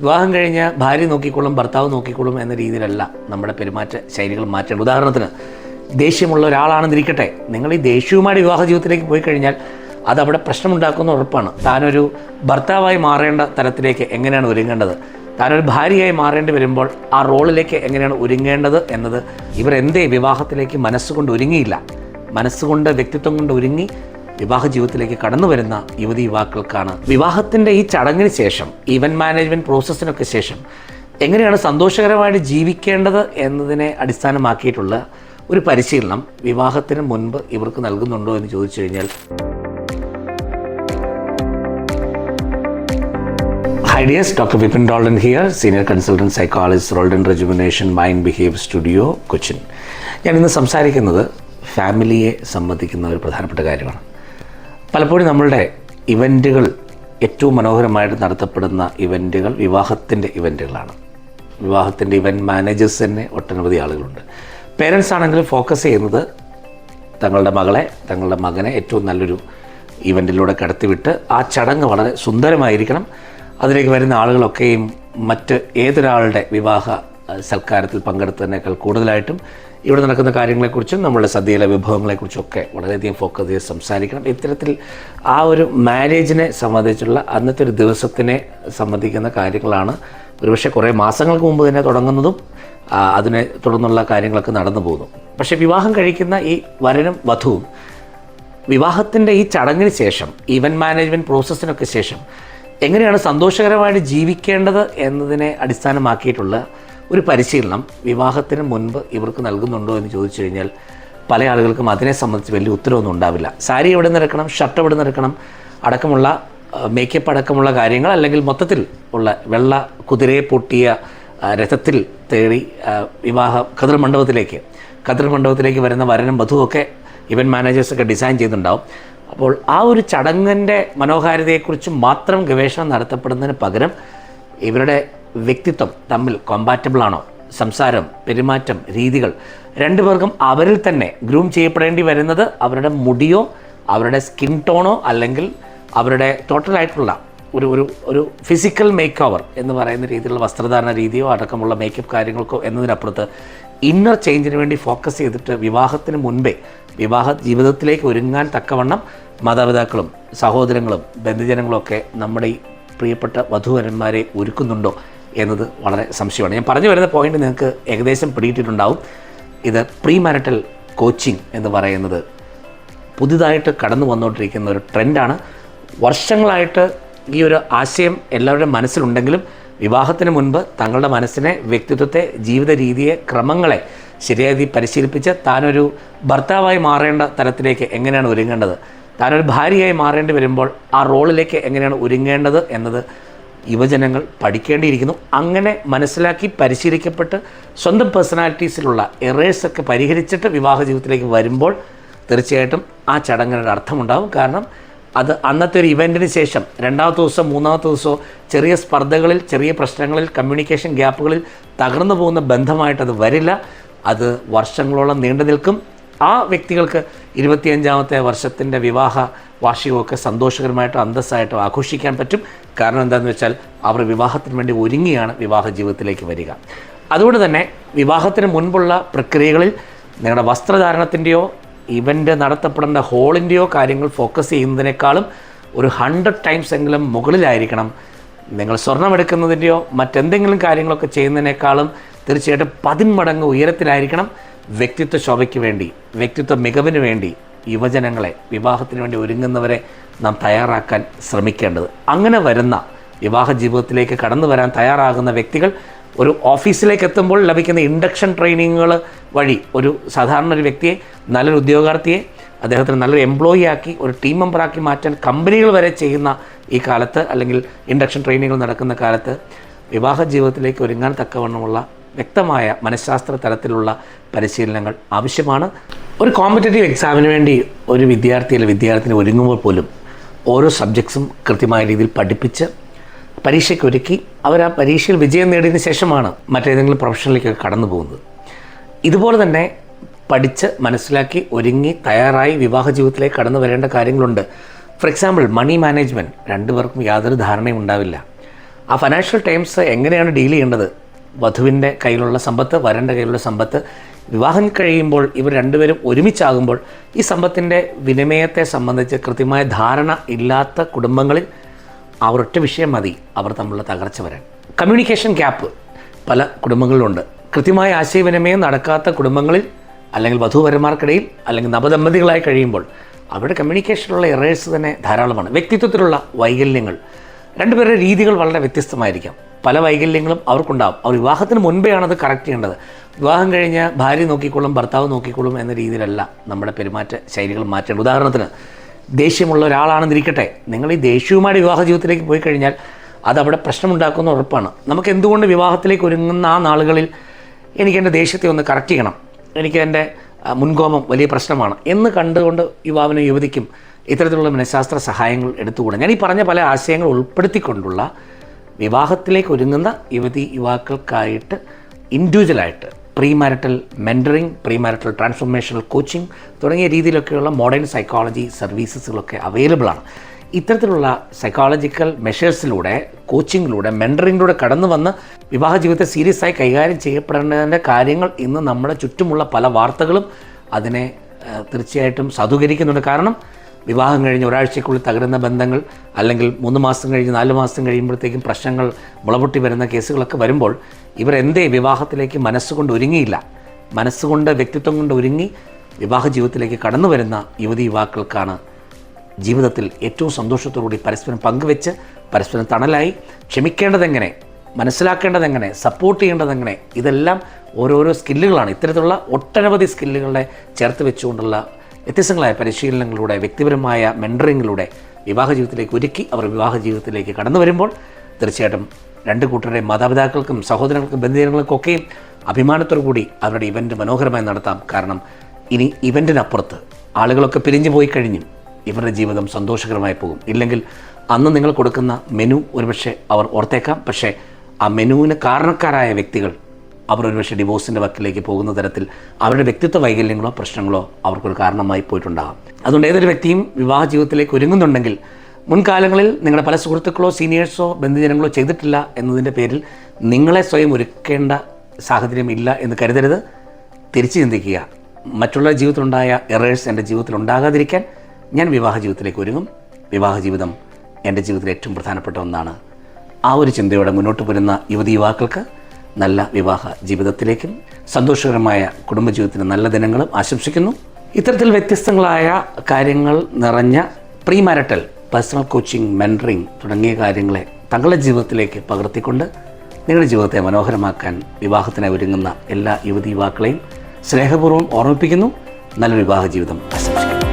വിവാഹം കഴിഞ്ഞ് ഭാര്യ നോക്കിക്കോളും ഭർത്താവ് നോക്കിക്കോളും എന്ന രീതിയിലല്ല നമ്മുടെ പെരുമാറ്റ ശൈലികൾ മാറ്റേണ്ടത്. ഉദാഹരണത്തിന് ദേഷ്യമുള്ള ഒരാളാണെന്നിരിക്കട്ടെ, നിങ്ങൾ ഈ ദേഷ്യവുമായിട്ട് വിവാഹ ജീവിതത്തിലേക്ക് പോയി കഴിഞ്ഞാൽ അതവിടെ പ്രശ്നമുണ്ടാക്കുന്ന ഉറപ്പാണ്. താനൊരു ഭർത്താവായി മാറേണ്ട തലത്തിലേക്ക് എങ്ങനെയാണ് ഒരുങ്ങേണ്ടത്, താനൊരു ഭാര്യയായി മാറേണ്ടി വരുമ്പോൾ ആ റോളിലേക്ക് എങ്ങനെയാണ് ഒരുങ്ങേണ്ടത് എന്നത് ഇവർ എന്തേ വിവാഹത്തിലേക്ക് മനസ്സുകൊണ്ട് ഒരുങ്ങിയില്ല. മനസ്സുകൊണ്ട് വ്യക്തിത്വം കൊണ്ട് ഒരുങ്ങി വിവാഹ ജീവിതത്തിലേക്ക് കടന്നു വരുന്ന യുവതി യുവാക്കൾക്കാണ് വിവാഹത്തിൻ്റെ ഈ ചടങ്ങിന് ശേഷം, ഈവൻറ്റ് മാനേജ്മെൻറ്റ് പ്രോസസ്സിനൊക്കെ ശേഷം എങ്ങനെയാണ് സന്തോഷകരമായിട്ട് ജീവിക്കേണ്ടത് എന്നതിനെ അടിസ്ഥാനമാക്കിയിട്ടുള്ള ഒരു പരിശീലനം വിവാഹത്തിന് മുൻപ് ഇവർക്ക് നൽകുന്നുണ്ടോ എന്ന് ചോദിച്ചു കഴിഞ്ഞാൽ, Hi dears, Dr. Vipin Dalton here, Senior Consultant Psychologist, Rolden Rejuvenation Mind Behave Studio, Cochin. ഞാൻ ഇന്ന് സംസാരിക്കുന്നത് ഫാമിലിയെ സംബന്ധിക്കുന്ന ഒരു പ്രധാനപ്പെട്ട കാര്യമാണ്. പലപ്പോഴും നമ്മളുടെ ഇവൻറ്റുകൾ ഏറ്റവും മനോഹരമായിട്ട് നടത്തപ്പെടുന്ന ഇവൻറ്റുകൾ വിവാഹത്തിൻ്റെ ഇവൻറ്റുകളാണ്. വിവാഹത്തിൻ്റെ ഇവൻറ്റ് മാനേജേഴ്സ് തന്നെ ഒട്ടനവധി ആളുകളുണ്ട്. പേരൻസ് ആണെങ്കിലും ഫോക്കസ് ചെയ്യുന്നത് തങ്ങളുടെ മകളെ, തങ്ങളുടെ മകനെ ഏറ്റവും നല്ലൊരു ഇവൻറ്റിലൂടെ കടത്തിവിട്ട് ആ ചടങ്ങ് വളരെ സുന്ദരമായിരിക്കണം, അതിലേക്ക് വരുന്ന ആളുകളൊക്കെയും മറ്റ് ഏതൊരാളുടെ വിവാഹ സൽക്കാരത്തിൽ പങ്കെടുത്തതിനേക്കാൾ കൂടുതലായിട്ടും ഇവിടെ നടക്കുന്ന കാര്യങ്ങളെക്കുറിച്ചും നമ്മളുടെ സദ്യയിലെ വിഭവങ്ങളെക്കുറിച്ചൊക്കെ വളരെയധികം ഫോക്കസ് ചെയ്ത് സംസാരിക്കണം. ഇത്തരത്തിൽ ആ ഒരു മാരേജിനെ സംബന്ധിച്ചുള്ള അന്നത്തെ ഒരു ദിവസത്തിനെ സംബന്ധിക്കുന്ന കാര്യങ്ങളാണ് ഒരുപക്ഷെ കുറേ മാസങ്ങൾക്ക് മുമ്പ് തന്നെ തുടങ്ങുന്നതും അതിനെ തുടർന്നുള്ള കാര്യങ്ങളൊക്കെ നടന്നു പോകുന്നു. പക്ഷേ വിവാഹം കഴിക്കുന്ന ഈ വരനും വധുവും വിവാഹത്തിൻ്റെ ഈ ചടങ്ങിന് ശേഷം, ഈവൻറ്റ് മാനേജ്മെൻറ്റ് പ്രോസസ്സിനൊക്കെ ശേഷം എങ്ങനെയാണ് സന്തോഷകരമായിട്ട് ജീവിക്കേണ്ടത് എന്നതിനെ അടിസ്ഥാനമാക്കിയിട്ടുള്ള ഒരു പരിശീലനം വിവാഹത്തിന് മുൻപ് ഇവർക്ക് നൽകുന്നുണ്ടോ എന്ന് ചോദിച്ചു കഴിഞ്ഞാൽ പല ആളുകൾക്കും അതിനെ സംബന്ധിച്ച് വലിയ ഉത്തരവൊന്നും ഉണ്ടാവില്ല. സാരി എവിടെ നിന്ന് എടുക്കണം, ഷർട്ട് എവിടെ നിന്ന് എടുക്കണം അടക്കമുള്ള മേക്കപ്പ് അടക്കമുള്ള കാര്യങ്ങൾ, അല്ലെങ്കിൽ മൊത്തത്തിൽ ഉള്ള വെള്ള കുതിരയെ പൊട്ടിയ രഥത്തിൽ തേടി കതിർ മണ്ഡപത്തിലേക്ക് വരുന്ന വരനും വധുവൊക്കെ ഇവൻറ്റ് മാനേജേഴ്സൊക്കെ ഡിസൈൻ ചെയ്തിട്ടുണ്ടാവും. അപ്പോൾ ആ ഒരു ചടങ്ങിൻ്റെ മനോഹാരിതയെക്കുറിച്ച് മാത്രം ഗവേഷണം നടത്തപ്പെടുന്നതിന് പകരം ഇവരുടെ വ്യക്തിത്വം തമ്മിൽ കോമ്പാറ്റബിൾ ആണോ, സംസാരം, പെരുമാറ്റം, രീതികൾ രണ്ടുപേർക്കും അവരിൽ തന്നെ ഗ്രൂം ചെയ്യപ്പെടേണ്ടി വരുന്നത് അവരുടെ മുടിയോ അവരുടെ സ്കിൻ ടോണോ അല്ലെങ്കിൽ അവരുടെ ടോട്ടലായിട്ടുള്ള ഒരു ഫിസിക്കൽ മേക്ക് ഓവർ എന്ന് പറയുന്ന രീതിയിലുള്ള വസ്ത്രധാരണ രീതിയോ അടക്കമുള്ള മേക്കപ്പ് കാര്യങ്ങൾക്കോ എന്നതിനപ്പുറത്ത് ഇന്നർ ചേഞ്ചിന് വേണ്ടി ഫോക്കസ് ചെയ്തിട്ട് വിവാഹത്തിന് മുൻപേ വിവാഹ ജീവിതത്തിലേക്ക് ഒരുങ്ങാൻ തക്കവണ്ണം മാതാപിതാക്കളും സഹോദരങ്ങളും ബന്ധുജനങ്ങളും ഒക്കെ നമ്മുടെ ഈ പ്രിയപ്പെട്ട വധുവരന്മാരെ ഒരുക്കുന്നുണ്ടോ എന്നത് വളരെ സംശയമാണ്. ഞാൻ പറഞ്ഞു വരുന്ന പോയിന്റ് നിങ്ങൾക്ക് ഏകദേശം പിടിയിട്ടിട്ടുണ്ടാവും. ഇത് പ്രീ മാരിറ്റൽ കോച്ചിങ് എന്ന് പറയുന്നത് പുതുതായിട്ട് കടന്നു വന്നുകൊണ്ടിരിക്കുന്ന ഒരു ട്രെൻഡാണ്. വർഷങ്ങളായിട്ട് ഈ ഒരു ആശയം എല്ലാവരുടെയും മനസ്സിലുണ്ടെങ്കിലും വിവാഹത്തിന് മുൻപ് തങ്ങളുടെ മനസ്സിനെ, വ്യക്തിത്വത്തെ, ജീവിത രീതിയെ, ക്രമങ്ങളെ ശരിയായി പരിശീലിപ്പിച്ച് താനൊരു ഭർത്താവായി മാറേണ്ട തലത്തിലേക്ക് എങ്ങനെയാണ് ഒരുങ്ങേണ്ടത്, താനൊരു ഭാര്യയായി മാറേണ്ടി വരുമ്പോൾ ആ റോളിലേക്ക് എങ്ങനെയാണ് ഒരുങ്ങേണ്ടത് എന്നത് യുവജനങ്ങൾ പഠിക്കേണ്ടിയിരിക്കുന്നു. അങ്ങനെ മനസ്സിലാക്കി പരിശീലിക്കപ്പെട്ട് സ്വന്തം പേഴ്സണാലിറ്റീസിലുള്ള എറേഴ്സൊക്കെ പരിഹരിച്ചിട്ട് വിവാഹ ജീവിതത്തിലേക്ക് വരുമ്പോൾ തീർച്ചയായിട്ടും ആ ചടങ്ങിനൊരു അർത്ഥമുണ്ടാകും. കാരണം അത് അന്നത്തെ ഒരു ഇവൻറ്റിന് ശേഷം രണ്ടാമത്തെ ദിവസം, മൂന്നാമത്തെ ദിവസമോ ചെറിയ സ്പർദ്ധകളിൽ, ചെറിയ പ്രശ്നങ്ങളിൽ, കമ്മ്യൂണിക്കേഷൻ ഗ്യാപ്പുകളിൽ തകർന്നു പോകുന്ന ബന്ധമായിട്ടത് വരില്ല. അത് വർഷങ്ങളോളം നീണ്ടു നിൽക്കും. ആ വ്യക്തികൾക്ക് 25ാമത്തെ വർഷത്തിൻ്റെ വിവാഹ വാർഷികമൊക്കെ സന്തോഷകരമായിട്ടോ അന്തസ്സായിട്ടോ ആഘോഷിക്കാൻ പറ്റും. കാരണം എന്താണെന്ന് വെച്ചാൽ അവർ വിവാഹത്തിന് വേണ്ടി ഒരുങ്ങിയാണ് വിവാഹ ജീവിതത്തിലേക്ക് വരിക. അതുകൊണ്ട് തന്നെ വിവാഹത്തിന് മുൻപുള്ള പ്രക്രിയകളിൽ നിങ്ങളുടെ വസ്ത്രധാരണത്തിൻ്റെയോ ഇവൻ്റ് നടത്തപ്പെടേണ്ട ഹോളിൻ്റെയോ കാര്യങ്ങൾ ഫോക്കസ് ചെയ്യുന്നതിനേക്കാളും ഒരു 100 ടൈംസ് എങ്കിലും മുകളിലായിരിക്കണം. നിങ്ങൾ സ്വർണം എടുക്കുന്നതിൻ്റെയോ മറ്റെന്തെങ്കിലും കാര്യങ്ങളൊക്കെ ചെയ്യുന്നതിനേക്കാളും തീർച്ചയായിട്ടും 10 മടങ്ങ് ഉയരത്തിലായിരിക്കണം വ്യക്തിത്വ ശോഭയ്ക്ക് വേണ്ടി, വ്യക്തിത്വ മികവിന് വേണ്ടി യുവജനങ്ങളെ, വിവാഹത്തിന് വേണ്ടി ഒരുങ്ങുന്നവരെ നാം തയ്യാറാക്കാൻ ശ്രമിക്കേണ്ടത്. അങ്ങനെ വരുന്ന വിവാഹ ജീവിതത്തിലേക്ക് കടന്നു വരാൻ തയ്യാറാകുന്ന വ്യക്തികൾ ഒരു ഓഫീസിലേക്ക് എത്തുമ്പോൾ ലഭിക്കുന്ന ഇൻഡക്ഷൻ ട്രെയിനിങ്ങുകൾ വഴി ഒരു സാധാരണ ഒരു വ്യക്തിയെ, നല്ലൊരു ഉദ്യോഗാർത്ഥിയെ അദ്ദേഹത്തിന് നല്ലൊരു എംപ്ലോയി ആക്കി ഒരു ടീം മെമ്പറാക്കി മാറ്റാൻ കമ്പനികൾ വരെ ചെയ്യുന്ന ഈ കാലത്ത്, അല്ലെങ്കിൽ ഇൻഡക്ഷൻ ട്രെയിനിങ്ങുകൾ നടക്കുന്ന കാലത്ത് വിവാഹ ജീവിതത്തിലേക്ക് ഒരുങ്ങാൻ തക്കവണ്ണമുള്ള വ്യക്തമായ മനഃശാസ്ത്ര തലത്തിലുള്ള പരിശീലനങ്ങൾ ആവശ്യമാണ്. ഒരു കോമ്പറ്റേറ്റീവ് എക്സാമിന് വേണ്ടി ഒരു വിദ്യാർത്ഥി അല്ലെങ്കിൽ വിദ്യാർത്ഥിനി ഒരുങ്ങുമ്പോൾ പോലും ഓരോ സബ്ജക്ട്സും കൃത്യമായ രീതിയിൽ പഠിപ്പിച്ച് പരീക്ഷയ്ക്ക് ഒരുക്കി അവർ ആ പരീക്ഷയിൽ വിജയം നേടിയതിന് ശേഷമാണ് മറ്റേതെങ്കിലും പ്രൊഫഷനിലേക്ക് കടന്നു പോകുന്നത്. ഇതുപോലെ തന്നെ പഠിച്ച് മനസ്സിലാക്കി ഒരുങ്ങി തയ്യാറായി വിവാഹ ജീവിതത്തിലേക്ക് കടന്നു വരേണ്ട കാര്യങ്ങളുണ്ട്. ഫോർ എക്സാമ്പിൾ മണി മാനേജ്മെൻറ്റ്, രണ്ടുപേർക്കും യാതൊരു ധാരണയും ഉണ്ടാവില്ല. ആ ഫിനാൻഷ്യൽ ടേംസ് എങ്ങനെയാണ് ഡീൽ ചെയ്യേണ്ടത്, വധുവിൻ്റെ കയ്യിലുള്ള സമ്പത്ത്, വരൻ്റെ കയ്യിലുള്ള സമ്പത്ത്, വിവാഹം കഴിയുമ്പോൾ ഇവർ രണ്ടുപേരും ഒരുമിച്ചാകുമ്പോൾ ഈ സമ്പത്തിൻ്റെ വിനിമയത്തെ സംബന്ധിച്ച് കൃത്യമായ ധാരണ ഇല്ലാത്ത കുടുംബങ്ങളിൽ ആ ഒരൊറ്റ വിഷയം മതി അവർ തമ്മിലുള്ള തകർച്ച വരാൻ. കമ്മ്യൂണിക്കേഷൻ ഗ്യാപ്പ് പല കുടുംബങ്ങളിലുണ്ട്. കൃത്യമായ ആശയവിനിമയം നടക്കാത്ത കുടുംബങ്ങളിൽ അല്ലെങ്കിൽ വധൂവരന്മാർക്കിടയിൽ അല്ലെങ്കിൽ നവദമ്പതികളായി കഴിയുമ്പോൾ അവരുടെ കമ്മ്യൂണിക്കേഷനിലുള്ള എറേഴ്സ് തന്നെ ധാരാളമാണ്. വ്യക്തിത്വത്തിലുള്ള വൈകല്യങ്ങൾ, രണ്ടുപേരുടെ രീതികൾ വളരെ വ്യത്യസ്തമായിരിക്കാം. പല വൈകല്യങ്ങളും അവർക്കുണ്ടാകും. അവർ വിവാഹത്തിന് മുൻപേ ആണത് കറക്റ്റ് ചെയ്യേണ്ടത്. വിവാഹം കഴിഞ്ഞ് ഭാര്യ നോക്കിക്കോളും ഭർത്താവ് നോക്കിക്കോളും എന്ന രീതിയിലല്ല നമ്മുടെ പെരുമാറ്റ ശൈലികൾ മാറ്റേണ്ടത്. ഉദാഹരണത്തിന് ദേഷ്യമുള്ള ഒരാളാണെന്നിരിക്കട്ടെ, നിങ്ങൾ ഈ ദേഷ്യവുമായിട്ട് വിവാഹ ജീവിതത്തിലേക്ക് പോയി കഴിഞ്ഞാൽ അതവിടെ പ്രശ്നമുണ്ടാക്കുന്ന ഉറപ്പാണ്. നമുക്ക് എന്തുകൊണ്ട് വിവാഹത്തിലേക്ക് ഒരുങ്ങുന്ന ആ നാളുകളിൽ എനിക്കെൻ്റെ ദേഷ്യത്തെ ഒന്ന് കറക്റ്റ് ചെയ്യണം, എനിക്ക് എൻ്റെ മുൻകോപം വലിയ പ്രശ്നമാണ് എന്ന് കണ്ടുകൊണ്ട് യുവാവിനും യുവതിക്കും ഇത്തരത്തിലുള്ള മനഃശാസ്ത്ര സഹായങ്ങൾ എടുത്തുകൂടാ. ഞാൻ ഈ പറഞ്ഞ പല ആശയങ്ങൾ ഉൾപ്പെടുത്തിക്കൊണ്ടുള്ള വിവാഹത്തിലേക്ക് ഒരുങ്ങുന്ന യുവാക്കൾക്കായിട്ട് ഇൻഡിവിജ്വലായിട്ട് pre marital mentoring, pre marital transformational coaching തുടങ്ങിയ രീതിയിലൊക്കെയുള്ള മോഡേൺ സൈക്കോളജി സർവീസസുകളൊക്കെ അവൈലബിളാണ്. ഇത്തരത്തിലുള്ള സൈക്കോളജിക്കൽ മെഷേഴ്സിലൂടെ, കോച്ചിങ്ങിലൂടെ, മെൻറ്ററിങ്ങിലൂടെ കടന്നു വന്ന് വിവാഹ ജീവിതത്തെ സീരിയസ് ആയി കൈകാര്യം ചെയ്യപ്പെടേണ്ടതിൻ്റെ കാര്യങ്ങൾ ഇന്ന് നമ്മുടെ ചുറ്റുമുള്ള പല വാർത്തകളും അതിനെ തീർച്ചയായിട്ടും സാധൂകരിക്കുന്നുണ്ട്. കാരണം വിവാഹം കഴിഞ്ഞ് ഒരാഴ്ചയ്ക്കുള്ളിൽ തകരുന്ന ബന്ധങ്ങൾ, അല്ലെങ്കിൽ 3 മാസം കഴിഞ്ഞ് 4 മാസം കഴിയുമ്പോഴത്തേക്കും പ്രശ്നങ്ങൾ മുളപൊട്ടി വരുന്ന കേസുകളൊക്കെ വരുമ്പോൾ ഇവരെന്തേ വിവാഹത്തിലേക്ക് മനസ്സുകൊണ്ട് ഒരുങ്ങിയില്ല. മനസ്സുകൊണ്ട്, വ്യക്തിത്വം കൊണ്ട് ഒരുങ്ങി വിവാഹ ജീവിതത്തിലേക്ക് കടന്നു വരുന്ന യുവാക്കൾക്കാണ് ജീവിതത്തിൽ ഏറ്റവും സന്തോഷത്തോടുകൂടി പരസ്പരം പങ്കുവെച്ച് പരസ്പരം തണലായി ക്ഷമിക്കേണ്ടതെങ്ങനെ, മനസ്സിലാക്കേണ്ടതെങ്ങനെ, സപ്പോർട്ട് ചെയ്യേണ്ടതെങ്ങനെ, ഇതെല്ലാം ഓരോരോ സ്കില്ലുകളാണ്. ഇത്തരത്തിലുള്ള ഒട്ടനവധി സ്കില്ലുകളെ ചേർത്ത് വെച്ചുകൊണ്ടുള്ള വ്യത്യസ്തങ്ങളായ പരിശീലനങ്ങളിലൂടെ, വ്യക്തിപരമായ മെൻറ്ററിങ്ങിലൂടെ വിവാഹ ജീവിതത്തിലേക്ക് ഒരുക്കി അവർ വിവാഹ ജീവിതത്തിലേക്ക് കടന്നു വരുമ്പോൾ തീർച്ചയായിട്ടും രണ്ട് കൂട്ടരുടെ മാതാപിതാക്കൾക്കും സഹോദരങ്ങൾക്കും ബന്ധുജനങ്ങൾക്കൊക്കെയും അഭിമാനത്തോടു കൂടി അവരുടെ ഇവൻ്റ് മനോഹരമായി നടത്താം. കാരണം ഇനി ഇവൻറ്റിനപ്പുറത്ത് ആളുകളൊക്കെ പിരിഞ്ഞു പോയി കഴിഞ്ഞു ഇവരുടെ ജീവിതം സന്തോഷകരമായി പോകും. ഇല്ലെങ്കിൽ അന്ന് നിങ്ങൾ കൊടുക്കുന്ന മെനു ഒരുപക്ഷെ അവർ ഓർത്തേക്കാം, പക്ഷേ ആ മെനുവിന് കാരണക്കാരായ വ്യക്തികൾ അവർ ഒരുപക്ഷെ ഡിവോഴ്സിൻ്റെ വക്കിലേക്ക് പോകുന്ന തരത്തിൽ അവരുടെ വ്യക്തിത്വ വൈകല്യങ്ങളോ പ്രശ്നങ്ങളോ അവർക്കൊരു കാരണമായി പോയിട്ടുണ്ടാകാം. അതുകൊണ്ട് ഏതൊരു വ്യക്തിയും വിവാഹ ജീവിതത്തിലേക്ക് ഒരുങ്ങുന്നുണ്ടെങ്കിൽ മുൻകാലങ്ങളിൽ നിങ്ങളുടെ പല സുഹൃത്തുക്കളോ സീനിയേഴ്സോ ബന്ധുജനങ്ങളോ ചെയ്തിട്ടില്ല എന്നതിൻ്റെ പേരിൽ നിങ്ങളെ സ്വയം ഒരുക്കേണ്ട സാഹചര്യം ഇല്ല എന്ന് കരുതരുത്. തിരിച്ചു ചിന്തിക്കുക, മറ്റുള്ള ജീവിതത്തിലുണ്ടായ എറേഴ്സ് എൻ്റെ ജീവിതത്തിൽ ഉണ്ടാകാതിരിക്കാൻ ഞാൻ വിവാഹ ജീവിതത്തിലേക്ക് ഒരുങ്ങും. വിവാഹ ജീവിതം എൻ്റെ ജീവിതത്തിൽ ഏറ്റവും പ്രധാനപ്പെട്ട ഒന്നാണ്. ആ ഒരു ചിന്തയോടെ മുന്നോട്ട് പോരുന്ന യുവാക്കൾക്ക് നല്ല വിവാഹ ജീവിതത്തിലേക്കും സന്തോഷകരമായ കുടുംബജീവിതത്തിന് നല്ല ദിനങ്ങളും ആശംസിക്കുന്നു. ഇത്തരത്തിൽ വ്യത്യസ്തങ്ങളായ കാര്യങ്ങൾ നിറഞ്ഞ pre marital personal coaching, mentoring തുടങ്ങിയ കാര്യങ്ങളെ തങ്ങളുടെ ജീവിതത്തിലേക്ക് പകർത്തിക്കൊണ്ട് നിങ്ങളുടെ ജീവിതത്തെ മനോഹരമാക്കാൻ വിവാഹത്തിനായി ഒരുങ്ങുന്ന എല്ലാ യുവതിയുവാക്കളെയും സ്നേഹപൂർവ്വം ഓർമ്മിപ്പിക്കുന്നു. നല്ലൊരു വിവാഹ ജീവിതം ആശംസിക്കുന്നു.